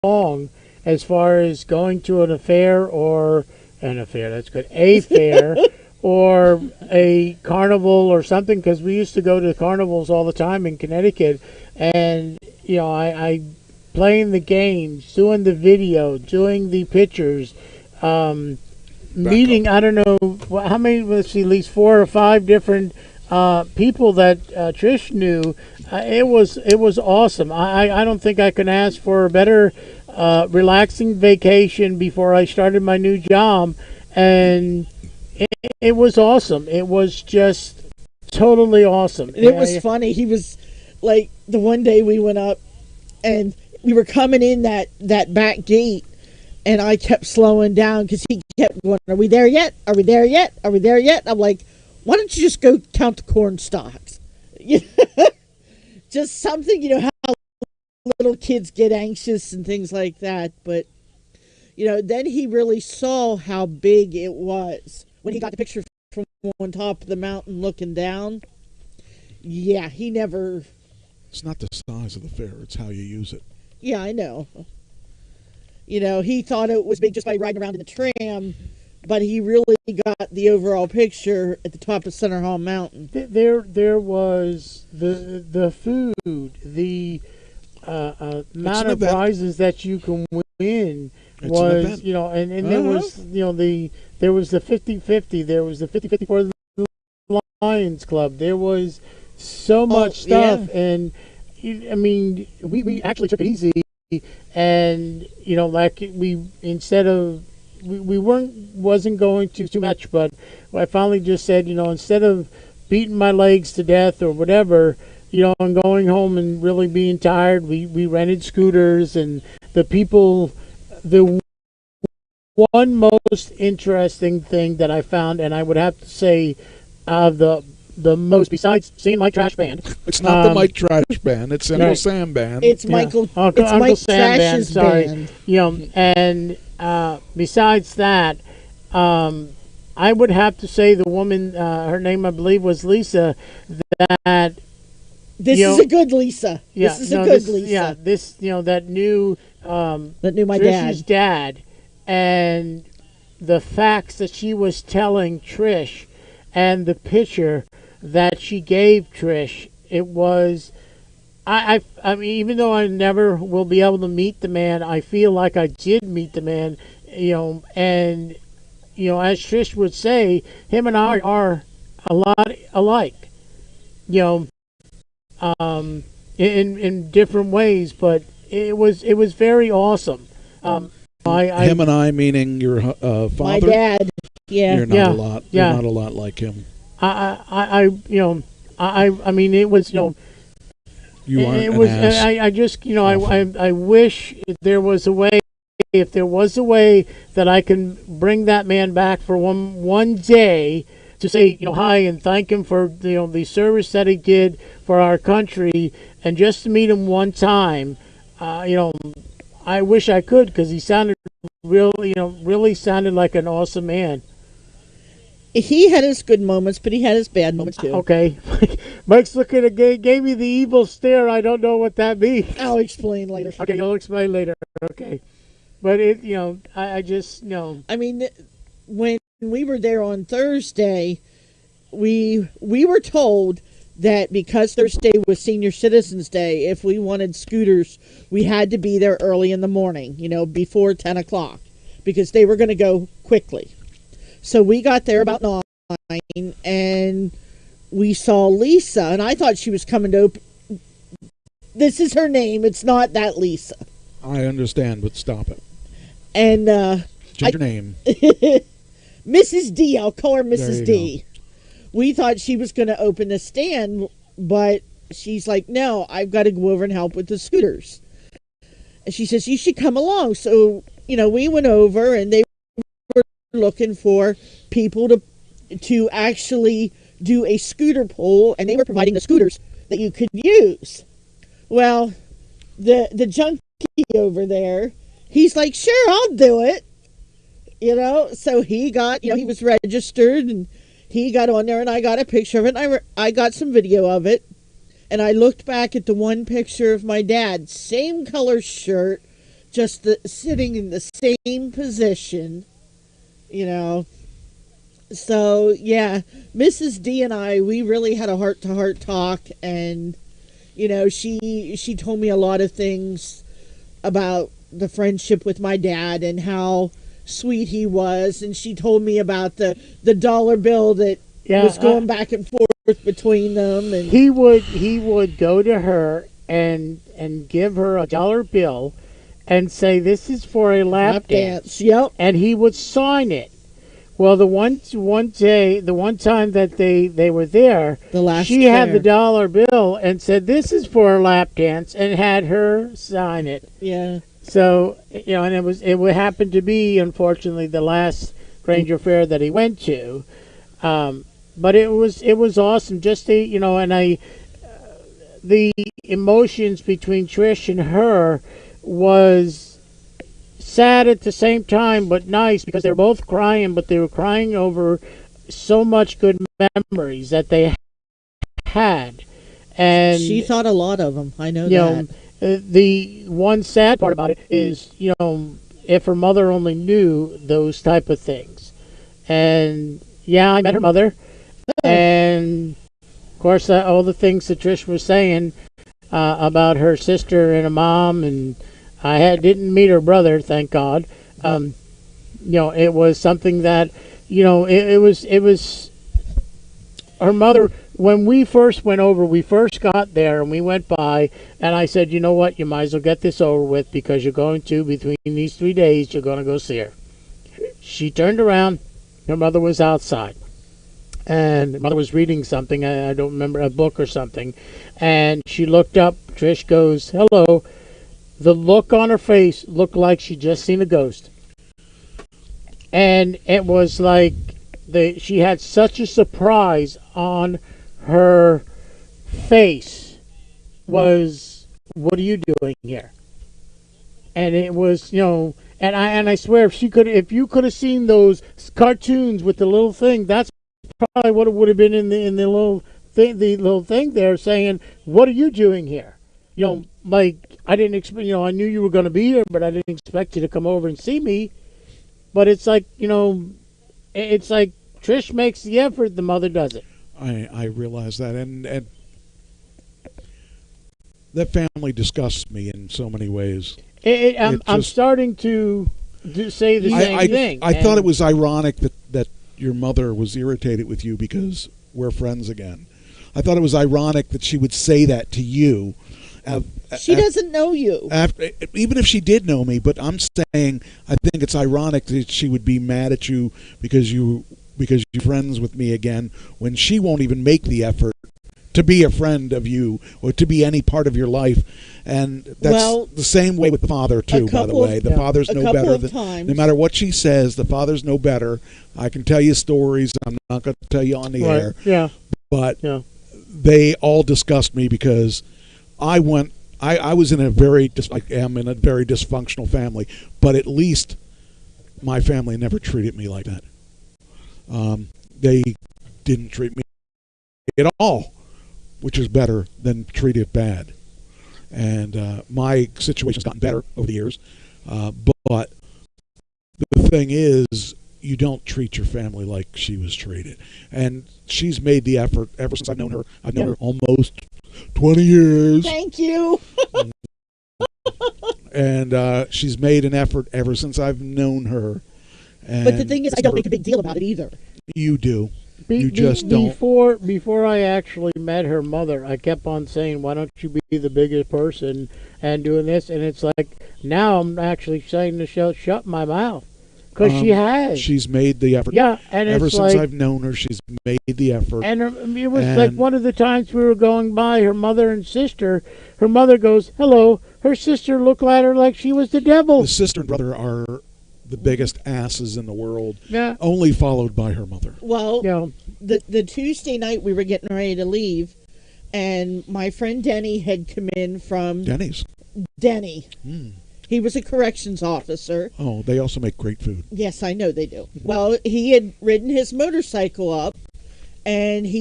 along as far as going to an affair, that's good, a fair, or a carnival or something, because we used to go to carnivals all the time in Connecticut. And, I playing the games, doing the video, doing the pictures, meeting, I don't know, how many, let's see, at least 4 or 5 different people that Trish knew. It was awesome. I don't think I can ask for a better relaxing vacation before I started my new job, and it was awesome. It was just totally awesome. And it was funny. He was like, the one day we went up and we were coming in that back gate, and I kept slowing down because he kept going, "Are we there yet? Are we there yet? Are we there yet?" I'm like, "Why don't you just go count the corn stalks?" Just something, how little kids get anxious and things like that. But, then he really saw how big it was when he got the picture from on top of the mountain looking down. Yeah, he never... It's not the size of the fair, it's how you use it. Yeah, I know. He thought it was big just by riding around in the tram, but he really got the overall picture at the top of Center Hall Mountain. There was the food, the amount of prizes that you can win was, and there was, there was the 50-50, there was the 50-50 for the Lions Club. There was so much stuff, yeah. And I mean, we actually took it easy, and like we wasn't going to too much, but I finally just said, instead of beating my legs to death or whatever, and going home and really being tired, we rented scooters, and the one most interesting thing that I found, and I would have to say, the most, besides seeing Mike Trash Band. It's not the Mike Trash Band. It's Uncle Sam Band. It's Michael. Uncle Mike Sam Trash's band. Sorry. And besides that, I would have to say the woman, her name I believe was Lisa. This is a good Lisa. Yeah, this is a good Lisa. Yeah, that knew my Trish's dad, and the facts that she was telling Trish, and the picture that she gave Trish. It was, I mean, even though I never will be able to meet the man, I feel like I did meet the man, and, as Trish would say, him and I are a lot alike, in different ways, but it was very awesome. Him and I, meaning your father? My dad, yeah. You're not a lot. You're not a lot like him. I mean, it was, you aren't it was, an ass. I just, I wish there was a way, if there was a way that I can bring that man back for one day to say, hi, and thank him for, the service that he did for our country, and just to meet him one time, I wish I could, because he sounded really sounded like an awesome man. He had his good moments, but he had his bad moments too. Okay. Mike's looking at gave me the evil stare. I don't know what that means. I'll explain later. Okay, you'll explain later. Okay. But I just, I mean, when we were there on Thursday, we were told that because Thursday was Senior Citizens Day, if we wanted scooters, we had to be there early in the morning, before 10 o'clock, because they were going to go quickly. So we got there about 9, and we saw Lisa, and I thought she was coming to open. This is her name. It's not that Lisa. I understand, but stop it. And change your name. Mrs. D. I'll call her Mrs. D. Go. We thought she was going to open the stand, but she's like, no, I've got to go over and help with the scooters. And she says, you should come along. So, we went over, and they were looking for people to actually do a scooter pull, and they were providing the scooters that you could use. Well, the junkie over there, he's like, sure, I'll do it. So he got, he was registered, and he got on there, and I got a picture of it, and I got some video of it, and I looked back at the one picture of my dad, same color shirt, just sitting in the same position, you know. So, yeah, Mrs. D and I, we really had a heart-to-heart talk, and, you know, she told me a lot of things about the friendship with my dad and how sweet he was, and she told me about the dollar bill that was going back and forth between them. And he would go to her and give her $1 bill and say, "This is for a lap dance." Yep. And he would sign it. Well, the one time that they were there, she had the $1 bill and said, "This is for a lap dance," and had her sign it. Yeah. So, you know, and it would happen to be, unfortunately, the last Granger Fair that he went to. But it was awesome just to, you know, and the emotions between Trish and her was sad at the same time, but nice, because they were both crying, but they were crying over so much good memories that they had. And she thought a lot of them. I know you that. know, the one sad part about it is, you know, if her mother only knew those type of things. And yeah, I met her mother, and of course all the things that Trish was saying about her sister and a mom, and I didn't meet her brother, thank God. You know, it was something that, you know, it was her mother. When we first went over, we first got there and we went by, and I said, "You know what, you might as well get this over with, because you're going to, between these 3 days, you're going to go see her." She turned around, her mother was outside, and her mother was reading something, I don't remember, a book or something, and she looked up. Trish goes, "Hello." The look on her face looked like she'd just seen a ghost. And it was like she had such a surprise on her face. Was, "What are you doing here?" And it was, you know, and I swear, if you could have seen those cartoons with the little thing, that's probably what it would have been in the little thing there, saying, "What are you doing here?" You know, like, I didn't expect, you know, I knew you were going to be here, but I didn't expect you to come over and see me. But it's like, you know, it's like Trish makes the effort, the mother does it. I realize that, and that family disgusts me in so many ways. I'm starting to say the same thing. I thought it was ironic that your mother was irritated with you because we're friends again. I thought it was ironic that she would say that to you. She doesn't know you. Even if she did know me, but I'm saying I think it's ironic that she would be mad at you because you're friends with me again, when she won't even make the effort to be a friend of you or to be any part of your life. And that's the same way with the father too, by the way. The father's no better no matter what she says, the father's no better. I can tell you stories I'm not going to tell you on the air. Yeah. But they all disgust me because I was in a very dysfunctional family, but at least my family never treated me like that. They didn't treat me at all, which is better than treated bad. And my situation's gotten better over the years, but the thing is, you don't treat your family like she was treated. And she's made the effort ever since I've known her. I've known her almost 20 years. Thank you. And she's made an effort ever since I've known her. And but the thing is, I don't make a big deal about it either. You do. You just don't. Before I actually met her mother, I kept on saying, "Why don't you be the biggest person and doing this?" And it's like, now I'm actually saying to shut my mouth. Because she has. She's made the effort. Yeah, and ever it's since like, I've known her, she's made the effort. And it was like one of the times we were going by her mother and sister. Her mother goes, "Hello." Her sister looked at her like she was the devil. The sister and brother are the biggest asses in the world. Yeah. Only followed by her mother. Well, the Tuesday night we were getting ready to leave, and my friend Denny had come in from Denny. He was a corrections officer. Oh, they also make great food. Yes, I know they do. Well, he had ridden his motorcycle up, and he